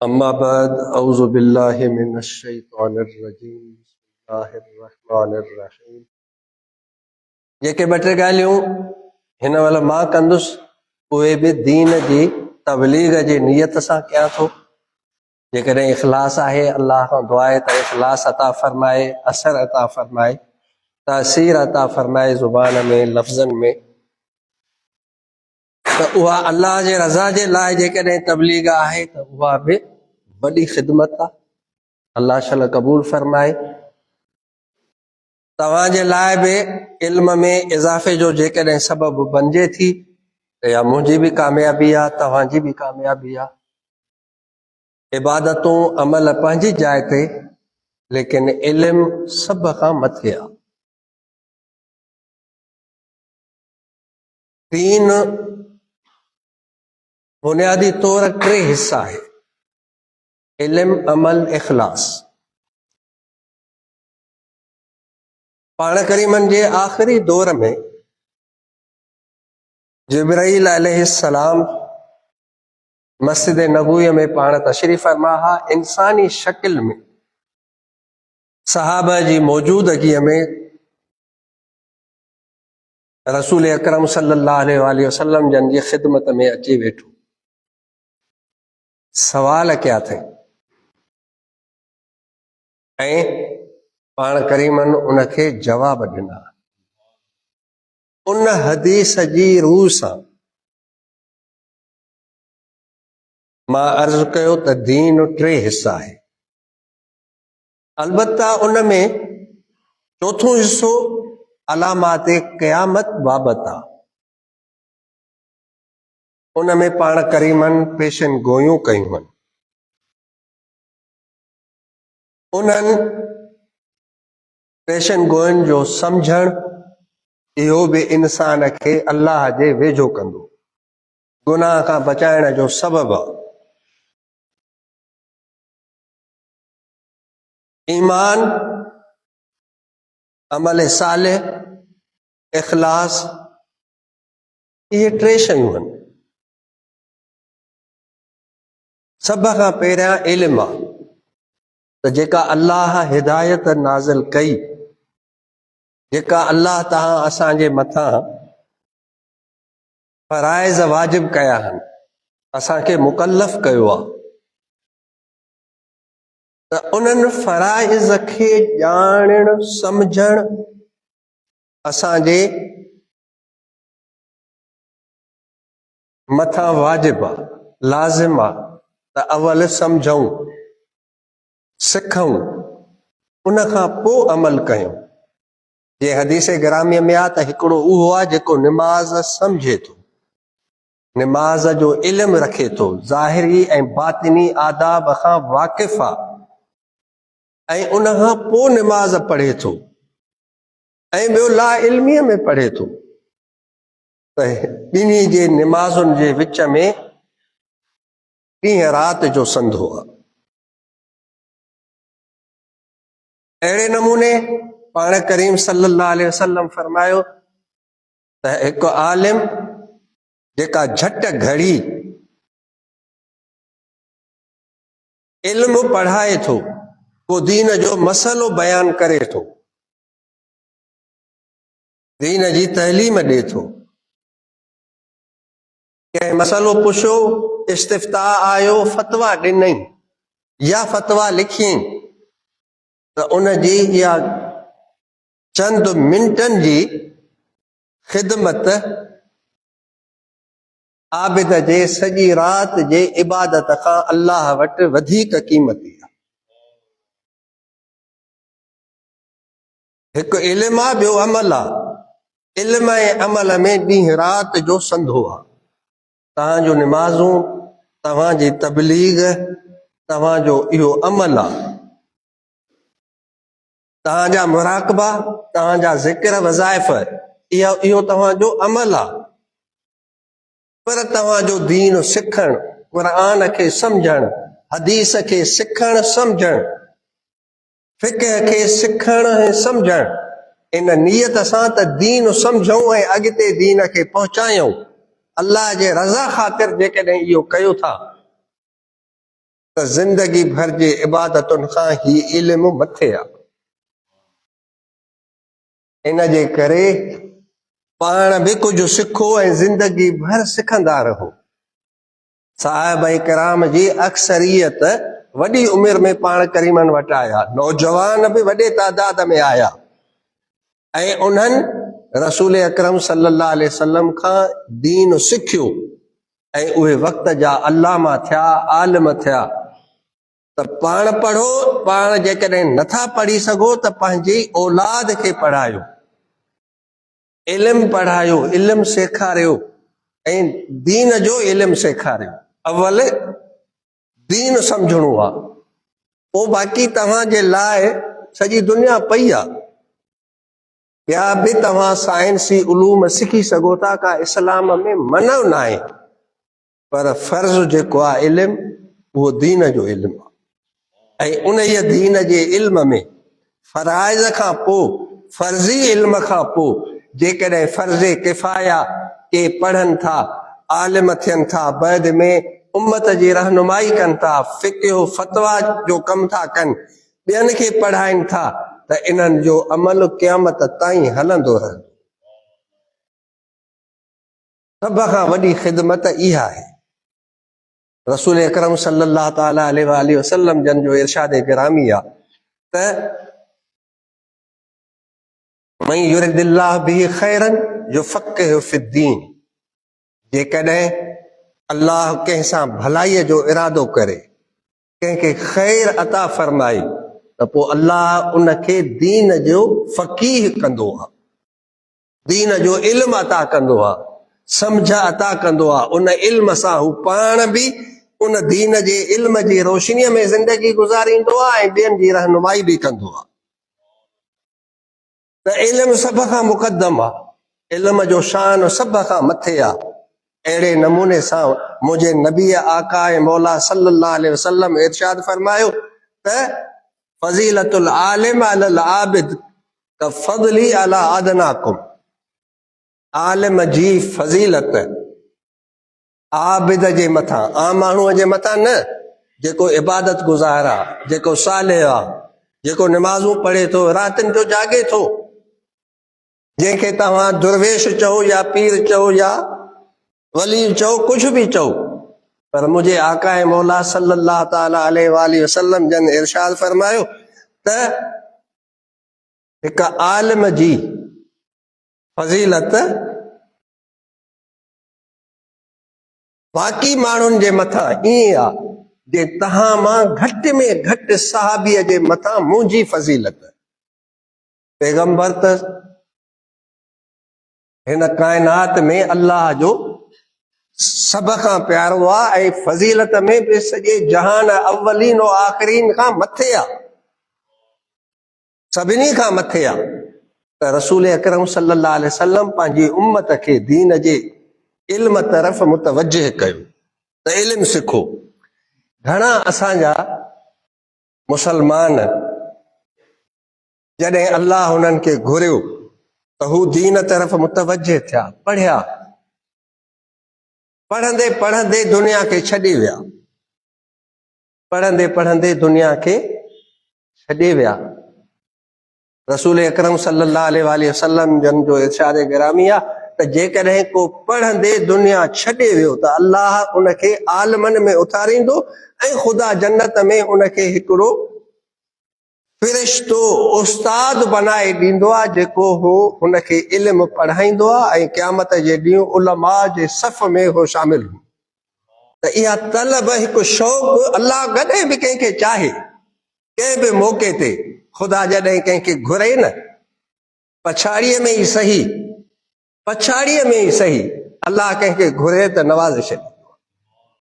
अम्मा बाद औज़ु बिल्लाहि मिनश शैतानिर रजीम बिस्मिल्लाहिर रहमानिर रहीम। जेके ॿ टे ॻाल्हियूं हिन महिल मां कंदुसि उहे बि दीन जी तबलीग जी नियत सां कयां थो। जेकॾहिं इख़लास आहे, अल्लाह खां दुआ आहे त इख़लास अता फ़रमाए, असर अता फ़रमाए, तासीर अता फ़रमाए ज़ुबान में, लफ़्ज़नि में। त उहा अल्लाह जे रज़ा जे लाइ जेकॾहिं तबलीग आहे त उहा बि वॾी ख़िदमत आहे। अल्लाह शल क़बूल फ़रमाए। तव्हांजे लाइ बि इल्म में इज़ाफ़े जो जेकॾहिं सबबु बणिजे थी त या मुंहिंजी बि कामयाबी आहे, तव्हांजी बि कामयाबी आहे। इबादतूं अमल पंहिंजी जाइ ते, लेकिन इल्म सभ खां मथे आहे। दीन बुनियादी तौर टे हिस्सा आहे: इल्म, अमल, इख़लास। पाण करीमन जे आख़िरी दौर में जिब्राईल अलैहिस्सलाम मस्जिद नबूय में पाण तशरीफ़ फरमा हा, इंसानी शक्ल में। सहाबा जी मौजूदगीअ में रसूल अकरम सल्लल्लाहु अलैहि वसल्लम जन जी ख़िदमत में अची वेठो। सवाल कया अथई ऐं पाण करीमन उनखे जवाब ॾिना। उन हदीस जी रूह सां मां अर्ज़ कयो त दीन टे हिस्सा आहे। अलबत्ता उन में चौथों हिस्सो अलामात क़यामत बाबति आहे। उन में पाण करीमन पेशन गोयूं कयूं आहिनि। उन्हनि पेशन गोयुनि जो सम्झणु इहो बि इंसान खे अल्लाह जे वेझो कंदो, गुनाह खां बचाइण जो सबबु आहे। ईमान, अमल सालिह, इख़लास, इहे टे शयूं आहिनि। सभ खां पहिरियां इल्म आहे त जेका अल्लाह हिदायत नाज़िल कई, जेका अल्लाह तहां असांजे मथां फ़राइज़ वाजिब कया आहिनि, असांखे मुकल्लफ़ कयो आहे, त उन्हनि फ़राइज़ खे ॼाणणु सम्झणु असांजे मथां वाजिब आहे, लाज़िम आहे त अवल सम्झूं, सिखूं, उन खां पोइ अमल कयूं। जे हदीस गिरामीअ में आहे त हिकिड़ो उहो आहे जेको निमाज़ सम्झे थो, निमाज़ जो इल्म रखे थो, ज़ाहिरी ऐं बातिनी आदाब खां वाक़िफ़ आहे, ऐं उन खां पोइ निमाज़ पढ़े थो, ऐं ॿियो ला इल्मीअ में पढ़े थो। त ॿिन्ही जे निमाज़ुनि जे विच में ॾींहं राति जो संधो आहे। अहिड़े नमूने पाण करीम सल्लल्लाहु अलैहि वसल्लम फरमायो त हिकु आलिम जेका झट घड़ी इल्म पढ़ाए थो, को दीन जो मसलो बयान करे थो, दीन जी तहलीम ॾे थो। कंहिं मसलो पुछो, इस्तिफ्ता आयो, फतवा ॾिनई या फतवा लिखियईं, त उन जी इहा चंद मिंटनि जी ख़िदमत आबिद जे सॼी राति जे इबादत खां अल्लाह वटि वधीक क़ीमती आहे। हिकु इल्म आहे, ॿियो अमल आहे। इल्म ऐं अमल में ॾींहं राति जो संधो आहे। तव्हांजो निमाज़ूं, तव्हांजी तबलीग, तव्हांजो इहो अमल आहे। तव्हांजा मुराक़बा, तव्हांजा ज़िक्र वज़ाइफ़, इहो तव्हांजो अमल आहे। पर तव्हांजो दीन सिखणु, क़ुरान खे सम्झणु, हदीस खे सिखणु सम्झणु, फ़िक़ह खे सिखणु ऐं सम्झणु, इन नियत सां त दीन सम्झूं ऐं अॻिते दीन खे पहुचायूं, अल्लाह जे रज़ा ख़ातिर जेकॾहिं इहो कयो था त ज़िंदगी भर जे इबादतुनि खां ही इल्म मथे आहे। इन जे करे पाण बि कुझु सिखो ऐं ज़िंदगी भर सिखंदा रहो। साहिब किराम जी अक्सरियत वॾी उमिरि में पाण करीमनि वटि आया, नौजवान बि वॾे तादाद में आया ऐं उन्हनि रसूल अकरम सल्लल्लाहु अलैहि वसल्लम खां दीन सिखियो ऐं उहे वक़्त जा अल्लामा थिया, आलिम थिया। त पाण पढ़ो, पाण जेकॾहिं नथा पढ़ी सघो त पंहिंजी औलाद खे पढ़ायो, इल्म पढ़ायो, इल्म सेखारियो ऐं दीन जो इल्म सेखारियो। अवल दीन सम्झणो आहे, पोइ बाक़ी तव्हांजे लाइ सॼी दुनिया पई आहे। ॿिया बि तव्हां साइंसी उलूम सिखी सघो था, का इस्लाम में मना न आहे, पर फर्ज़ जेको आहे इल्म, उहो दीन जो इल्म आहे। ऐं उन दीन जे इल्म में फराइज़ खां पोइ, फर्ज़ी इल्म खां पोइ जेकॾहिं फर्ज़ किफ़ाया के पढ़नि था, आलिम थियनि था, बैद में उम्मत जी रहनुमाई कनि था, फ़िक़्ह फ़तवा जो कमु था कनि, ॿियनि खे पढ़ाइनि था, त इन्हनि जो अमल क़यामत ताईं हलंदो रहंदो। सभ खां वॾी ख़िदमत इहा आहे। रसूल अकरम सल्लल्लाहु ताला अलैहि वसल्लम जन जो इरशाद गिरामी आहे त मन युरिदिल्लाहु बिही खैरन युफ़क़िहु फ़िद्दीन, जेकॾहिं अल्लाह कंहिं सां भलाईअ जो इरादो करे, कंहिंखे खैर अता फरमाई, त पोइ अल्लाह उनखे दीन जो फ़क़ीह कंदो आहे, दीन जो इल्म अता कंदो आहे, सम्झ अता कंदो आहे। उन इल्म सां हू पाण बि उन दीन जे इल्म जी रोशनीअ में ज़िंदगी गुज़ारींदो आहे ऐं ॿियनि जी रहनुमाई बि कंदो आहे। त इल्म सभ खां मुक़दम आहे, इल्म जो शान सभ खां मथे आहे। अहिड़े नमूने सां मुंहिंजे नबी आका ऐं मौला सल्लल्लाहु अलैहि वसल्लम इरशाद फरमायो त फज़ीलतुल आलिम अलल आबिद कफ़ज़ली अला अदनाकुम, आलिम जी फज़ीलत आबिद जे मथां, आम माण्हूअ जे मथां न, जेको इबादत गुज़ार आहे, जेको सालिह आहे, जेको निमाज़ूं पढ़े थो, रातिनि जो जागे थो, जंहिंखे तव्हां दुर्वेश चओ या पीर चओ या वली चओ, कुझु बि चओ, पर मुंहिंजे आका ऐं मौला सल्लल्लाहु ताला अलैहि वसल्लम जन इरशाद फरमायो त हिक आलिम जी फज़ीलत बाक़ी माण्हुनि जे मथां ईअं आहे जे तव्हां मां घटि में घटि सहाबीअ जे मथां मुंहिंजी फज़ीलत। पैगंबर त हिन काइनात में अल्लाह जो सभ खां प्यारो आहे ऐं फज़ीलत में बि सॼे जहान अवलीन ऐं आख़िरीन खां मथे आहे, सभिनी खां मथे आहे। त रसूल अकरम सल्लल्लाहु अलैहि वसल्लम पंहिंजी उम्मत खे दीन जे इल्म तरफ़ मुतवज्जिह कयो त इल्म सिखो। घणा असांजा मुसलमान जॾहिं अल्लाह हुननि खे घुरियो त हू दीन तरफ़ मुतवज्जिह थिया, पढ़िया, पढ़ंदे पढ़ंदे दुनिया खे छॾे विया, पढ़ंदे पढ़ंदे दुनिया खे छॾे विया। रसूल अकरम सल्लल्लाहु अलैहि वसल्लम जन जो इरशाद गिरामी आहे त जेकॾहिं को पढ़ंदे दुनिया छॾे वियो त अल्लाह उनखे आलमनि में उथारींदो ऐं ख़ुदा जन्नत में उनखे हिकिड़ो फ़िरिश्तो उस्ताद बनाए ॾींदो आहे, जेको हो हुनखे इल्म पढ़ाईंदो आहे ऐं क़यामत जे ॾींहुं उलमा जे सफ़ में हो शामिल हो। त इहा तलब, हिकु शौक़ अल्लाह कॾहिं बि कंहिंखे चाहे, कंहिं बि मौक़े ते ख़ुदा जॾहिं कंहिंखे घुरे न, पछाड़ीअ में ई सही, पछाड़ीअ में ई सही, अल्लाह कंहिंखे घुरे त नवाज़े छॾे।